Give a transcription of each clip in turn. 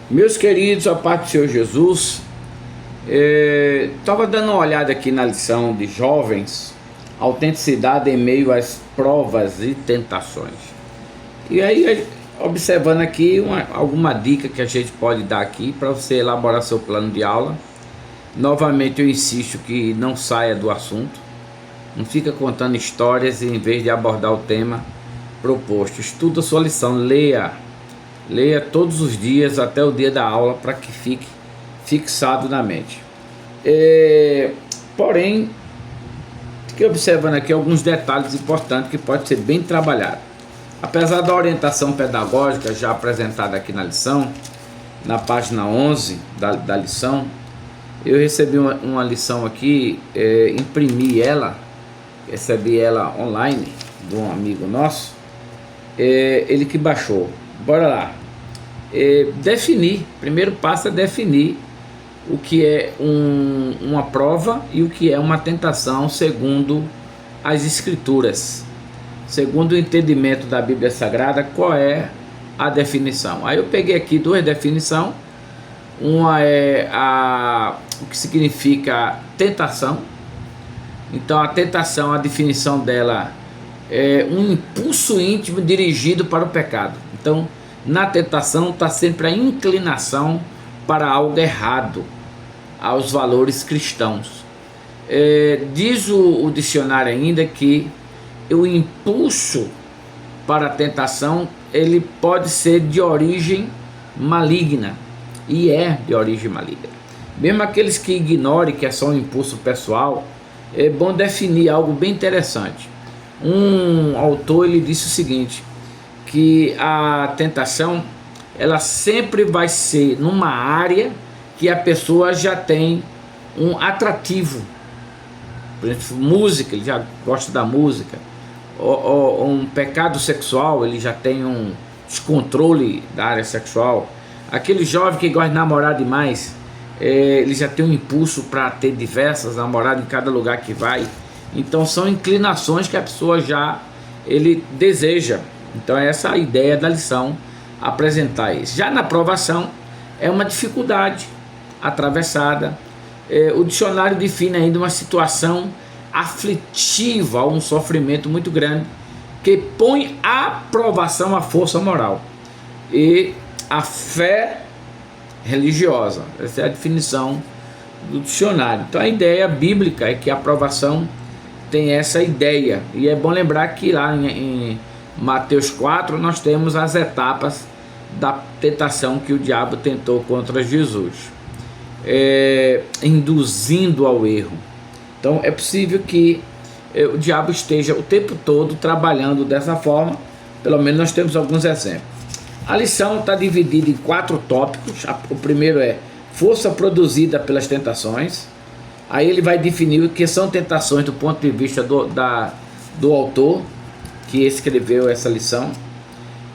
Meus queridos, a paz do Senhor Jesus, estava dando uma olhada aqui na lição de jovens, autenticidade em meio às provas e tentações. E aí, observando aqui alguma dica que a gente pode dar aqui para você elaborar seu plano de aula. Novamente eu insisto que não saia do assunto, não fica contando histórias em vez de abordar o tema proposto. Estuda a sua lição, leia todos os dias até o dia da aula para que fique fixado na mente. Porém, fiquei observando aqui alguns detalhes importantes que pode ser bem trabalhado. Apesar da orientação pedagógica já apresentada aqui na lição, na página 11 da lição, eu recebi uma lição aqui, imprimi ela, recebi ela online de um amigo nosso, ele que baixou. Bora lá. Definir, primeiro passo é definir o que é uma prova e o que é uma tentação segundo as escrituras, segundo o entendimento da Bíblia Sagrada. Qual é a definição? Aí eu peguei aqui duas definições. Uma é o que significa tentação. Então a tentação, a definição dela é um impulso íntimo dirigido para o pecado. Então na tentação está sempre a inclinação para algo errado, aos valores cristãos. Diz o dicionário ainda que o impulso para a tentação ele pode ser de origem maligna, e é de origem maligna. Mesmo aqueles que ignorem que é só um impulso pessoal, é bom definir algo bem interessante. Um autor ele disse o seguinte, que a tentação ela sempre vai ser numa área que a pessoa já tem um atrativo. Por exemplo, música, ele já gosta da música, ou um pecado sexual, ele já tem um descontrole da área sexual. Aquele jovem que gosta de namorar demais, ele já tem um impulso para ter diversas namoradas em cada lugar que vai. Então são inclinações que a pessoa ele deseja. Então essa é a ideia da lição, apresentar isso. Já na provação é uma dificuldade atravessada. O dicionário define ainda uma situação aflitiva, um sofrimento muito grande, que põe à provação a força moral e a fé religiosa. Essa é a definição do dicionário. Então a ideia bíblica é que a provação tem essa ideia. E é bom lembrar que lá em Mateus 4 nós temos as etapas da tentação que o diabo tentou contra Jesus, induzindo ao erro. Então é possível que o diabo esteja o tempo todo trabalhando dessa forma. Pelo menos nós temos alguns exemplos. A lição está dividida em 4 tópicos. O primeiro é força produzida pelas tentações. Aí ele vai definir o que são tentações do ponto de vista do autor que escreveu essa lição.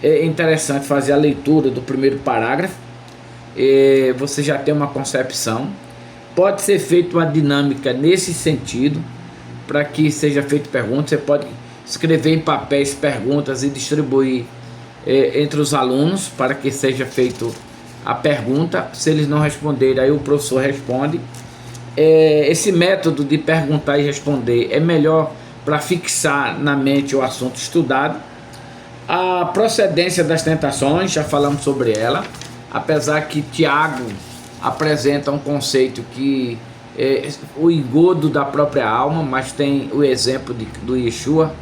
É interessante fazer a leitura do primeiro parágrafo. Você já tem uma concepção. Pode ser feita uma dinâmica nesse sentido, para que seja feita pergunta. Você pode escrever em papéis perguntas e distribuir entre os alunos para que seja feita a pergunta. Se eles não responderem, aí o professor responde. Esse método de perguntar e responder é melhor para fixar na mente o assunto estudado. A procedência das tentações, já falamos sobre ela, apesar que Tiago apresenta um conceito que é o engodo da própria alma, mas tem o exemplo do Yeshua,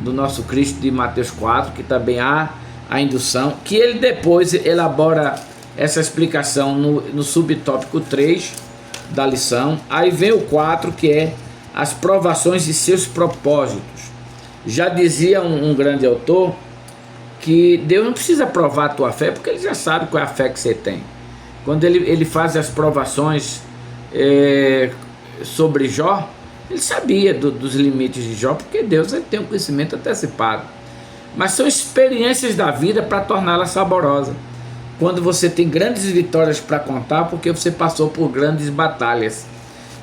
do nosso Cristo, de Mateus 4, que também há a indução, que ele depois elabora essa explicação no subtópico 3 da lição. Aí vem o 4, que é as provações e seus propósitos. Já dizia um grande autor que Deus não precisa provar a tua fé, porque ele já sabe qual é a fé que você tem. Quando ele faz as provações sobre Jó, ele sabia dos limites de Jó, porque Deus ele tem um conhecimento antecipado. Mas são experiências da vida para torná-la saborosa. Quando você tem grandes vitórias para contar, porque você passou por grandes batalhas.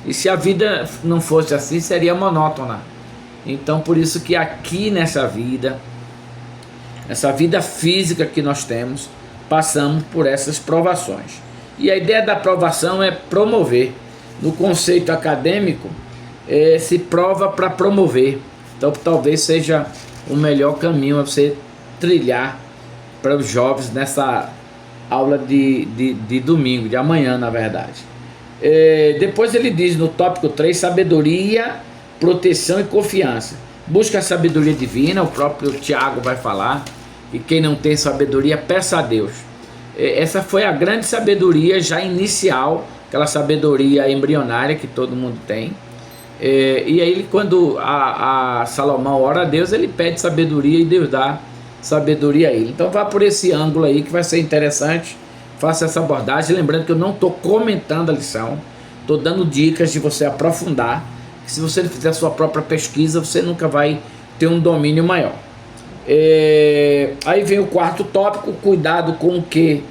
E se a vida não fosse assim, seria monótona. Então por isso que aqui nessa vida, essa vida física que nós temos, passamos por essas provações. E a ideia da provação é promover. No conceito acadêmico, se prova para promover. Então talvez seja o melhor caminho a você trilhar para os jovens nessa aula de domingo, de amanhã na verdade. Depois ele diz no tópico 3, sabedoria, proteção e confiança. Busca a sabedoria divina, o próprio Tiago vai falar, e quem não tem sabedoria, peça a Deus. Essa foi a grande sabedoria já inicial, aquela sabedoria embrionária que todo mundo tem. E aí quando a Salomão ora a Deus, ele pede sabedoria e Deus dá sabedoria a ele. Então vá por esse ângulo aí que vai ser interessante. Faça essa abordagem, lembrando que eu não estou comentando a lição, estou dando dicas de você aprofundar. Se você não fizer a sua própria pesquisa, você nunca vai ter um domínio maior. Aí vem o quarto tópico, cuidado com o que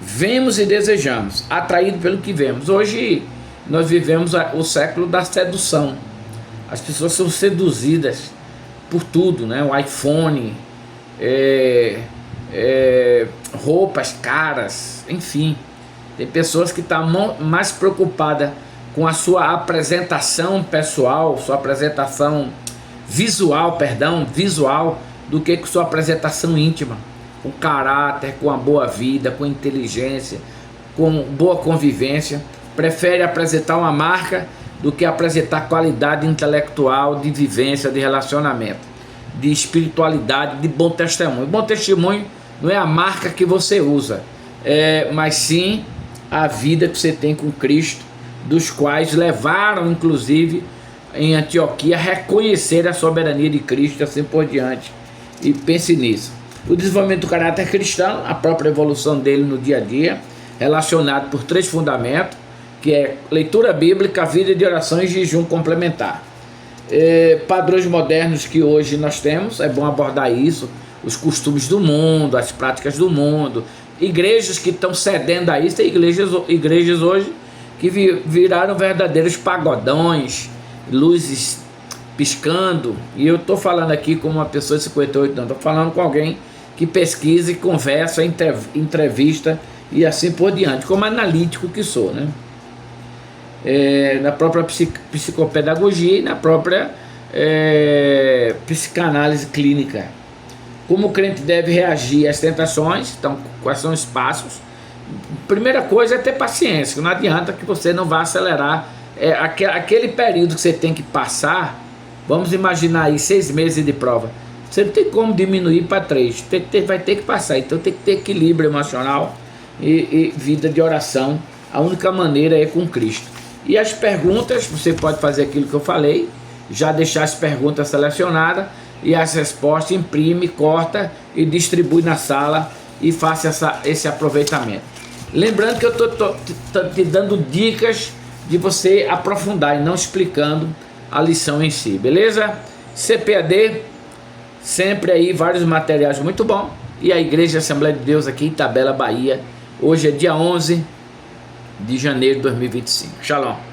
vemos e desejamos, atraído pelo que vemos. Hoje nós vivemos o século da sedução. As pessoas são seduzidas por tudo, né? O iPhone, roupas caras, enfim. Tem pessoas que estão mais preocupadas com a sua apresentação pessoal, sua apresentação visual, do que com sua apresentação íntima, com caráter, com a boa vida, com inteligência, com boa convivência. Prefere apresentar uma marca do que apresentar qualidade intelectual, de vivência, de relacionamento, de espiritualidade, de bom testemunho. Bom testemunho não é a marca que você usa, mas sim a vida que você tem com Cristo, dos quais levaram inclusive em Antioquia a reconhecer a soberania de Cristo e assim por diante. E pense nisso. O desenvolvimento do caráter cristão, a própria evolução dele no dia a dia, relacionado por 3 fundamentos, que é leitura bíblica, vida de oração e jejum complementar. Padrões modernos que hoje nós temos, é bom abordar isso, os costumes do mundo, as práticas do mundo, igrejas que estão cedendo a isso. Tem igrejas hoje que viraram verdadeiros pagodões, luzes piscando, e eu estou falando aqui como uma pessoa de 58 anos, estou falando com alguém que pesquisa e conversa, entrevista e assim por diante, como analítico que sou, né? Na própria psicopedagogia e na própria psicanálise clínica. Como o crente deve reagir às tentações, então quais são os passos? Primeira coisa é ter paciência, que não adianta que você não vá acelerar. Aquele período que você tem que passar, vamos imaginar aí 6 meses de prova, você não tem como diminuir para 3, vai ter que passar. Então tem que ter equilíbrio emocional e vida de oração. A única maneira é com Cristo. E as perguntas, você pode fazer aquilo que eu falei, já deixar as perguntas selecionadas e as respostas, imprime, corta e distribui na sala e faça esse aproveitamento. Lembrando que eu estou te dando dicas de você aprofundar e não explicando a lição em si, beleza? CPAD, sempre aí vários materiais muito bom. E a Igreja Assembleia de Deus aqui em Itabela, Bahia. Hoje é dia 11 de janeiro de 2025. Shalom.